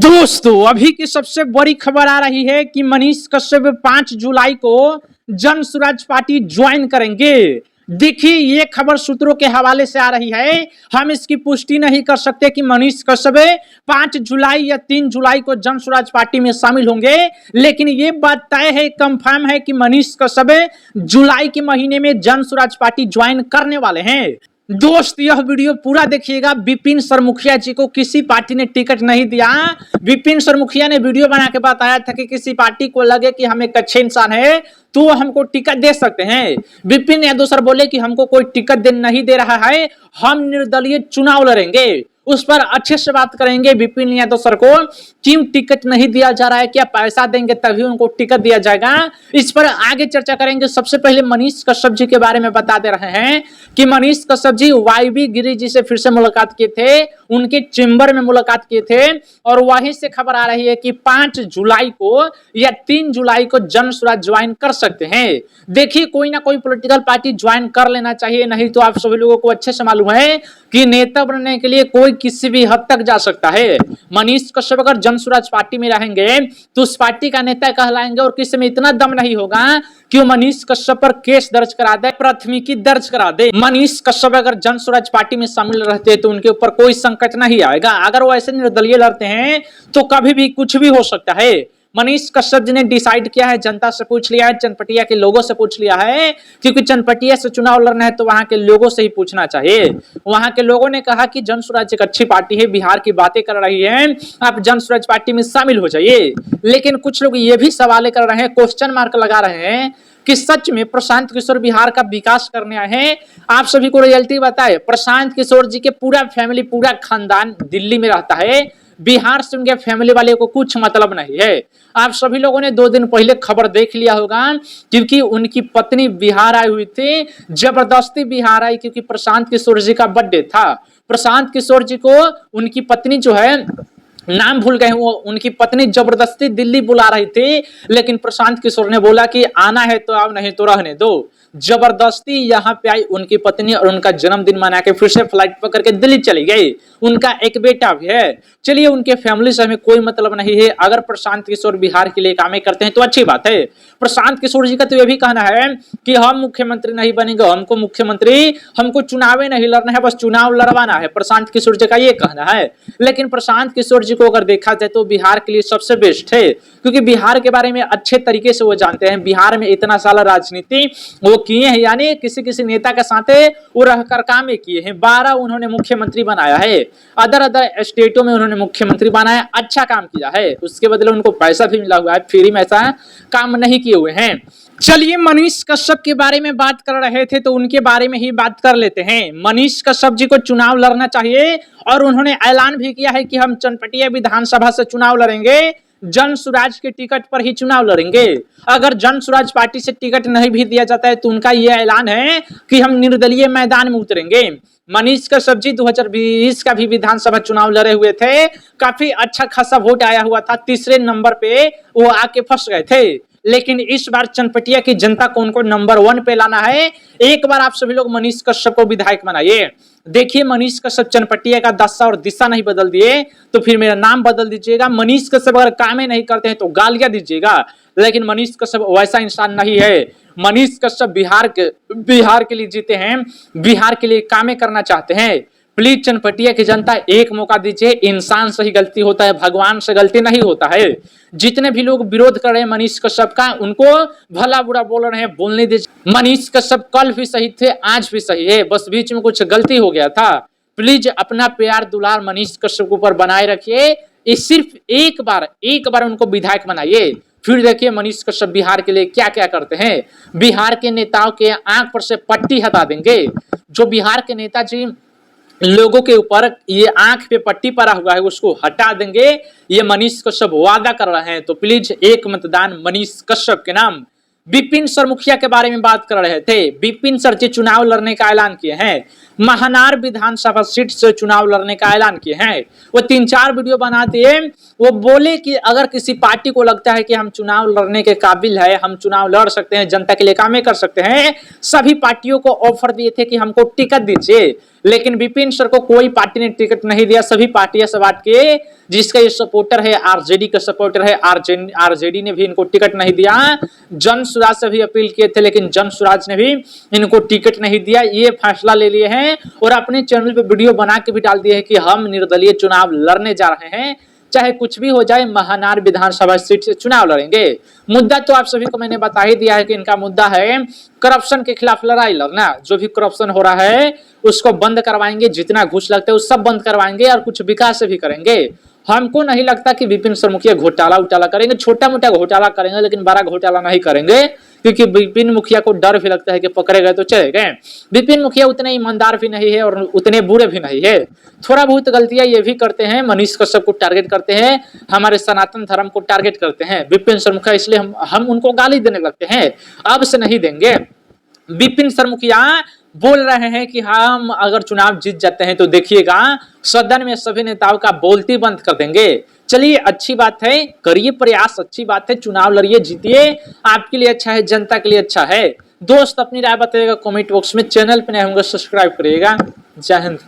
दोस्तों अभी की सबसे बड़ी खबर आ रही है कि मनीष कश्यप 5 जुलाई को जन स्वराज पार्टी ज्वाइन करेंगे। देखिए ये खबर सूत्रों के हवाले से आ रही है, हम इसकी पुष्टि नहीं कर सकते कि मनीष कश्यप 5 जुलाई या 3 जुलाई को जन स्वराज पार्टी में शामिल होंगे, लेकिन ये बात तय है, कंफर्म है कि मनीष कश्यप जुलाई के महीने में जन स्वराज पार्टी ज्वाइन करने वाले हैं। दोस्त यह वीडियो पूरा देखिएगा। विपिन सरमुखिया जी को किसी पार्टी ने टिकट नहीं दिया। विपिन सरमुखिया ने वीडियो बना के बताया था कि किसी पार्टी को लगे कि हम एक अच्छे इंसान है तो हमको टिकट दे सकते हैं। विपिन यादव सर बोले कि हमको कोई टिकट नहीं दे रहा है, हम निर्दलीय चुनाव लड़ेंगे। उस पर अच्छे से बात करेंगे विपिन यादव सर को, क्यों टिकट नहीं दिया जा रहा है, क्या पैसा देंगे तभी उनको टिकट दिया जाएगा, इस पर आगे चर्चा करेंगे। सबसे पहले मनीष कश्यप जी के बारे में बता दे रहे हैं कि मनीष कश्यप जी वाईबी गिरी जी से फिर से मुलाकात किए थे, उनके चेंबर में मुलाकात किए थे और वहीं से खबर आ रही है कि 5 जुलाई को या 3 जुलाई को जन स्वराज ज्वाइन कर सकते हैं। देखिए कोई ना कोई पॉलिटिकल पार्टी ज्वाइन कर लेना चाहिए, नहीं तो आप सभी लोगों को अच्छे से मालूम है कि नेता बनने के लिए कोई किसी भी हद तक जा सकता है। मनीष कश्यप अगर जन स्वराज पार्टी में रहेंगे तो उस पार्टी का नेता कहलाएंगे और किसी में इतना दम नहीं होगा कि वो मनीष कश्यप पर केस दर्ज करा दे, प्राथमिकी दर्ज करा दे। मनीष कश्यप अगर जन स्वराज पार्टी में शामिल रहते हैं तो उनके ऊपर कोई संकट नहीं आएगा। अगर वो ऐसे निर्दलीय लड़ते हैं तो कभी भी कुछ भी हो सकता है। मनीष कश्यप जी ने डिसाइड किया है, जनता से पूछ लिया है, चनपटिया के लोगों से पूछ लिया है, क्योंकि चनपटिया से चुनाव लड़ना है तो वहां के लोगों से ही पूछना चाहिए। वहां के लोगों ने कहा कि जन स्वराज एक अच्छी पार्टी है, बिहार की बातें कर रही है, आप जन स्वराज पार्टी में शामिल हो जाइए। लेकिन कुछ लोग ये भी सवाल कर रहे हैं, क्वेश्चन मार्क लगा रहे हैं कि सच में प्रशांत किशोर बिहार का विकास करने आए हैं। आप सभी को रियलिटी बताए, प्रशांत किशोर जी के पूरा फैमिली, पूरा खानदान दिल्ली में रहता है, बिहार से उनके फैमिली वाले को कुछ मतलब नहीं है। आप सभी लोगों ने 2 दिन पहले खबर देख लिया होगा, क्योंकि उनकी पत्नी बिहार आई हुई थी, जबरदस्ती बिहार आई, क्योंकि प्रशांत किशोर जी का बर्थडे था। प्रशांत किशोर जी को उनकी पत्नी जो है, नाम भूल गए, वो उनकी पत्नी जबरदस्ती दिल्ली बुला रही थी, लेकिन प्रशांत किशोर ने बोला कि आना है तो आओ, नहीं तो रहने दो। जबरदस्ती यहाँ पे आई उनकी पत्नी और उनका जन्मदिन मना के फिर से फ्लाइट पकड़ के दिल्ली चली गई। उनका एक बेटा भी है। चलिए उनके फैमिली से हमें कोई मतलब नहीं है, अगर प्रशांत किशोर बिहार के लिए काम करते हैं तो अच्छी बात है। प्रशांत किशोर जी का तो यह भी कहना है कि हम मुख्यमंत्री नहीं बनेंगे, हमको चुनाव नहीं लड़ना है, बस चुनाव लड़वाना है। प्रशांत किशोर जी का ये कहना है। लेकिन प्रशांत किशोर जी को अगर देखा जाए तो बिहार के लिए सबसे बेस्ट है, क्योंकि बिहार के बारे में अच्छे तरीके से वो जानते हैं। बिहार में इतना साल राजनीति वो किए हैं, यानी किसी किसी नेता के साथ वो रहकर काम किए हैं। 12 उन्होंने मुख्यमंत्री बनाया है, अदर स्टेटों में उन्होंने मुख्यमंत्री बनाया, अच्छा काम किया है, उसके बदले उनको पैसा भी मिला हुआ है, फ्री में ऐसा काम नहीं किए हुए हैं। चलिए मनीष कश्यप के बारे में बात कर रहे थे तो उनके बारे में ही बात कर लेते हैं। मनीष कश्यप जी को चुनाव लड़ना चाहिए और उन्होंने ऐलान भी किया है कि हम चनपटिया विधानसभा से चुनाव लड़ेंगे, जन स्वराज के टिकट पर ही चुनाव लड़ेंगे। अगर जन स्वराज पार्टी से टिकट नहीं भी दिया जाता है तो उनका यह ऐलान है कि हम निर्दलीय मैदान में उतरेंगे। मनीष कश्यप जी 2020 का भी विधानसभा चुनाव लड़े हुए थे, काफी अच्छा खासा वोट आया हुआ था, तीसरे नंबर पे वो आके फंस गए थे। लेकिन इस बार चनपटिया की जनता को उनको नंबर 1 पे लाना है। एक बार आप सभी लोग मनीष कश्यप को विधायक बनाइए। देखिए मनीष कश्यप चनपटिया का दशा और दिशा नहीं बदल दिए तो फिर मेरा नाम बदल दीजिएगा। मनीष कश्यप अगर काम नहीं करते हैं तो गालियां दीजिएगा, लेकिन मनीष कश्यप वैसा इंसान नहीं है। मनीष कश्यप बिहार के लिए जीते हैं, बिहार के लिए कामें करना चाहते हैं। प्लीज चनपटिया की जनता एक मौका दीजिए। इंसान से ही गलती होता है, भगवान से गलती नहीं होता है। जितने भी लोग विरोध कर रहे हैं मनीष कश्यप का, उनको भला बुरा बोल रहे हैं, बोलने दीजिए। मनीष कश्यप कल भी सही थे, आज भी सही है, बस बीच में कुछ गलती हो गया था। प्लीज अपना प्यार दुलार मनीष कश्यप के ऊपर बनाए रखिए। सिर्फ एक बार उनको विधायक बनाइए, फिर देखिए मनीष कश्यप बिहार के लिए क्या क्या करते हैं। बिहार के नेताओं के आंख पर से पट्टी हटा देंगे। जो बिहार के नेताजी लोगों के ऊपर ये आंख पे पट्टी पड़ा हुआ है उसको हटा देंगे, ये मनीष कश्यप वादा कर रहे हैं। तो प्लीज एक मतदान मनीष कश्यप के नाम। विपिन सरमुखिया के बारे में बात कर रहे थे। विपिन सर जी चुनाव लड़ने का ऐलान किए हैं, महानार विधानसभा सीट से चुनाव लड़ने का ऐलान किए हैं। वो 3-4 वीडियो बनाते हैं, वो बोले कि अगर किसी पार्टी को लगता है कि हम चुनाव लड़ने के काबिल है, हम चुनाव लड़ सकते हैं, जनता के लिए कामें कर सकते हैं, सभी पार्टियों को ऑफर दिए थे कि हमको टिकट दीजिए। लेकिन विपिन सर को कोई पार्टी ने टिकट नहीं दिया। सभी पार्टियां से बात किए, जिसका ये सपोर्टर है आरजेडी का सपोर्टर है, आरजेडी ने भी इनको टिकट नहीं दिया। जन स्वराज से भी अपील किए थे, लेकिन जन स्वराज ने भी इनको टिकट नहीं दिया। ये फैसला ले लिए हैं और अपने चैनल पे वीडियो बना के भी डाल दिए हैं कि हम निर्दलीय चुनाव लड़ने जा रहे हैं, चाहे कुछ भी हो जाए, महानार विधानसभा सीट से चुनाव लड़ेंगे। मुद्दा तो आप सभी को मैंने बता ही दिया है कि इनका मुद्दा है करप्शन के खिलाफ लड़ाई लड़ना। जो भी करप्शन हो रहा है उसको बंद करवाएंगे, जितना घूस लगता है वो सब बंद करवाएंगे और कुछ विकास भी करेंगे। हमको नहीं लगता कि विपिन सर मुखिया घोटाला उटाला करेंगे, छोटा मोटा घोटाला करेंगे लेकिन बड़ा घोटाला नहीं करेंगे, क्योंकि विपिन मुखिया को डर भी लगता है कि पकड़े गए तो चले गए। विपिन मुखिया उतने ईमानदार भी नहीं है और उतने बुरे भी नहीं है, थोड़ा बहुत गलतियां ये भी करते हैं। मनीष कश्यप को टारगेट करते हैं, हमारे सनातन धर्म को टारगेट करते हैं विपिन सर मुखिया, इसलिए हम उनको गाली देने लगते हैं। अब से नहीं देंगे। विपिन सर मुखिया बोल रहे हैं कि हम अगर चुनाव जीत जाते हैं तो देखिएगा सदन में सभी नेताओं का बोलती बंद कर देंगे। चलिए अच्छी बात है, करिए प्रयास, अच्छी बात है, चुनाव लड़िए, जीतिए, आपके लिए अच्छा है, जनता के लिए अच्छा है। दोस्त अपनी राय बताइएगा कमेंट बॉक्स में, चैनल पे नए होंगे सब्सक्राइब करिएगा। जय हिंद।